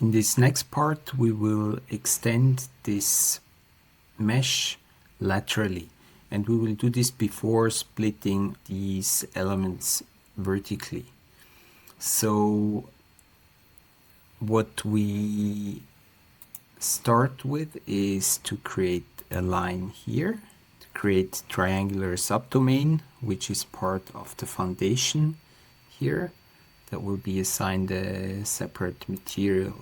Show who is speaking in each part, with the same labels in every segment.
Speaker 1: In this next part, we will extend this mesh laterally, and we will do this before splitting these elements vertically. So what we start with is to create a line here, to create triangular subdomain, which is part of the foundation here, that will be assigned a separate material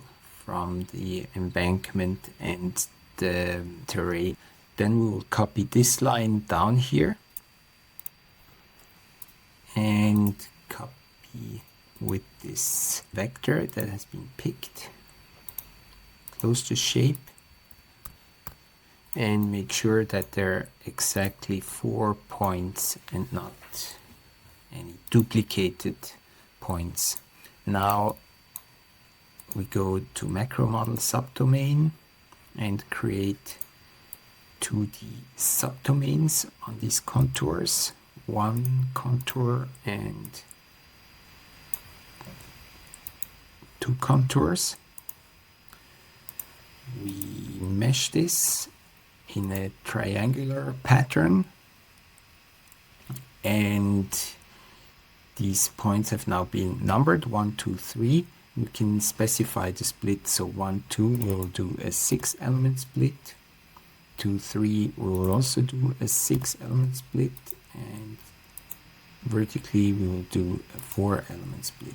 Speaker 1: from the embankment and the terrain. Then we will copy this line down here and copy with this vector that has been picked. Close the shape and make sure that there are exactly 4 points and not any duplicated points. Now we go to macro model subdomain and create 2D subdomains on these contours. One contour and 2 contours. We mesh this in a triangular pattern, and these points have now been numbered 1, 2, 3. We can specify the split, so 1, 2 we'll do a 6 element split, 2, 3 we will also do a 6 element split, and vertically we will do a 4 element split.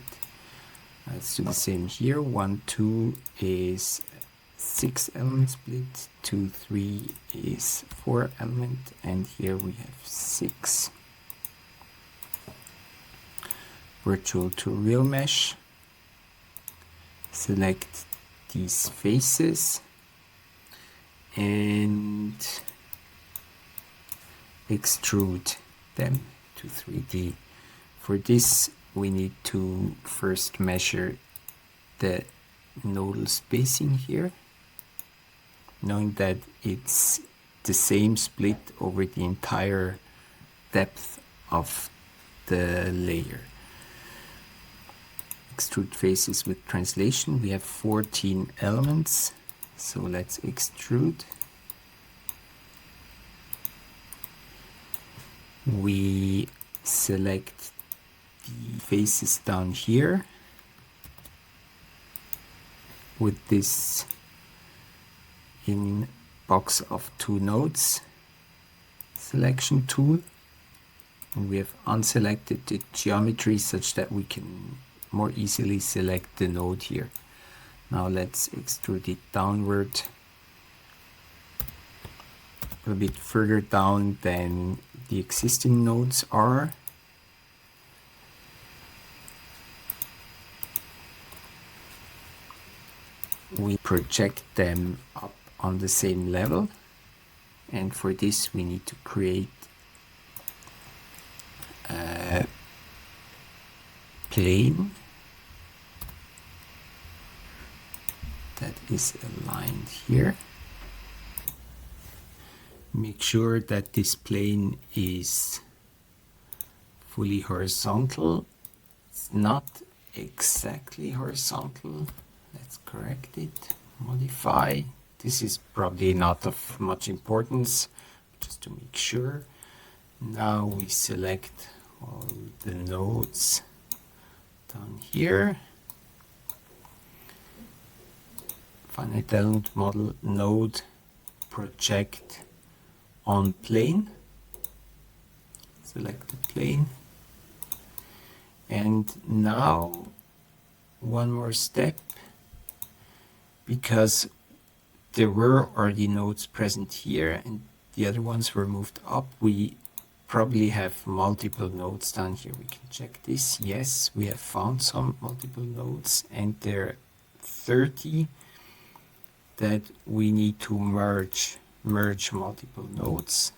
Speaker 1: Let's do the same here. 1, 2 is 6 element split, 2, 3 is 4 element, and here we have 6. Virtual to real mesh. Select these faces and extrude them to 3D. For this we need to first measure the nodal spacing here, knowing that it's the same split over the entire depth of the layer. Extrude faces with translation. We have 14 elements, so let's extrude. We select the faces down here with this in box of 2 nodes selection tool, and we have unselected the geometry such that we can more easily select the node here. Now let's extrude it downward a bit further down than the existing nodes are. We project them up on the same level, and for this we need to create a plane that is aligned here. Make sure that this plane is fully horizontal. It's not exactly horizontal. Let's correct it, modify. This is probably not of much importance, just to make sure. Now we select all the nodes down here. Finite element model node project on plane. Select the plane. And now one more step, because there were already nodes present here and the other ones were moved up, we probably have multiple nodes down here. We can check this. Yes, we have found some multiple nodes, and there are 30 that we need to merge multiple nodes.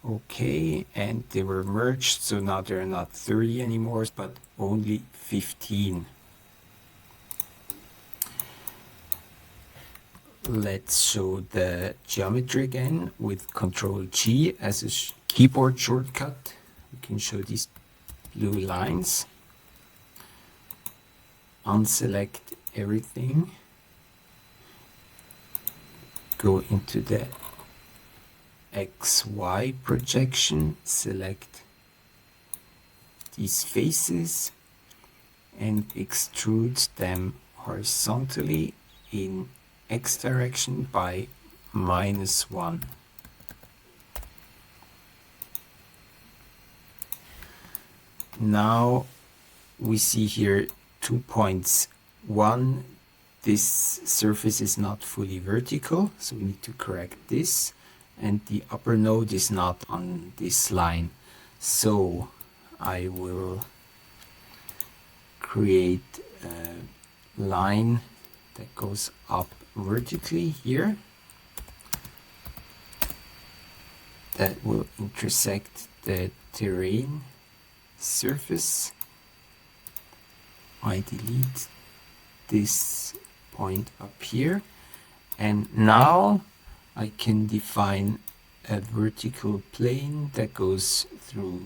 Speaker 1: Okay, and they were merged, so now there are not 30 anymore, but only 15. Let's show the geometry again with Ctrl G as a keyboard shortcut. We can show these blue lines. Unselect everything, go into the XY projection, select these faces and extrude them horizontally in X direction by -1. Now we see here 2 points. One, this surface is not fully vertical, so we need to correct this, and the upper node is not on this line. So I will create a line that goes up vertically here that will intersect the terrain surface. I delete this point up here, and now I can define a vertical plane that goes through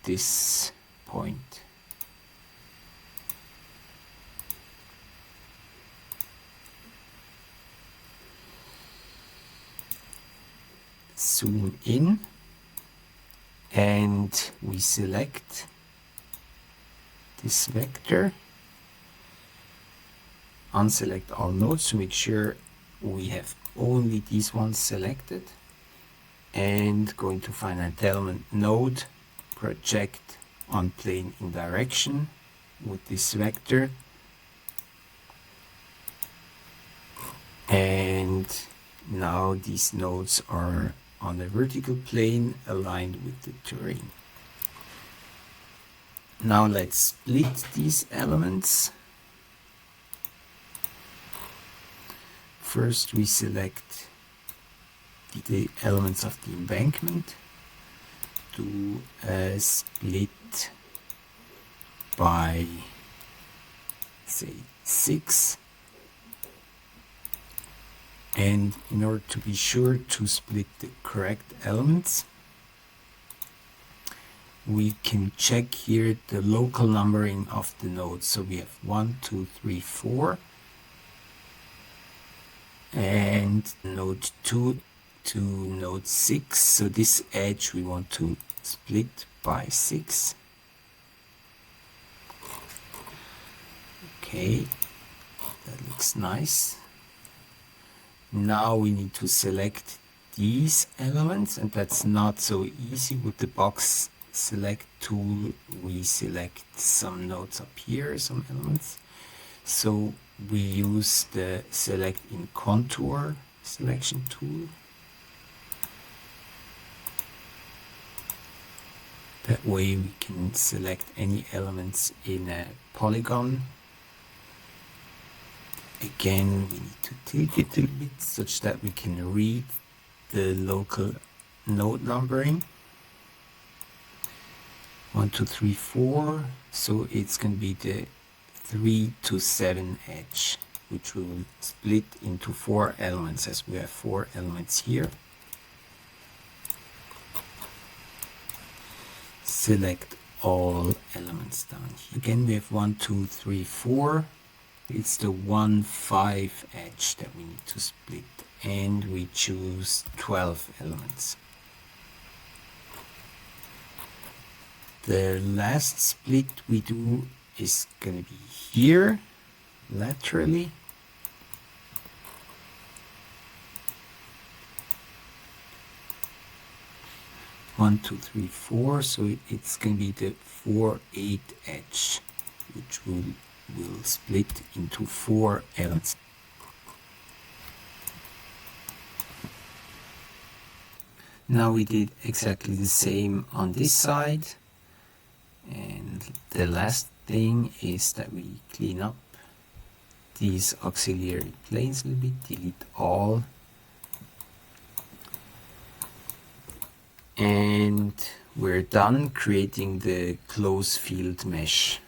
Speaker 1: this point. Zoom in and we select this vector, unselect all nodes to make sure we have only these ones selected, and going to finite element node, project on plane in direction with this vector, and now these nodes are on a vertical plane aligned with the terrain. Now let's split these elements. First we select the elements of the embankment, do a split by say 6, and in order to be sure to split the correct elements, we can check here the local numbering of the nodes. So we have 1, 2, 3, 4, and node 2 to node 6. So this edge we want to split by 6. Okay, that looks nice. Now we need to select these elements, and that's not so easy with the box select tool. We select some nodes up here, some elements. So we use the select in contour selection tool. That way we can select any elements in a polygon. Again, we need to tilt it a little bit such that we can read the local node numbering. 1, 2, 3, 4. So it's going to be the 3 to 7 edge, which we will split into 4 elements, as we have 4 elements here. Select all elements down here. Again, we have 1, 2, 3, 4. It's the 1, 5 edge that we need to split, and we choose 12 elements. The last split we do is going to be here, laterally. One, two, three, 4. So it's going to be the 4, 8 edge, which will split into 4 elements. Now we did exactly the same on this side, and the last thing is that we clean up these auxiliary planes a little bit, delete all, and we're done creating the close field mesh.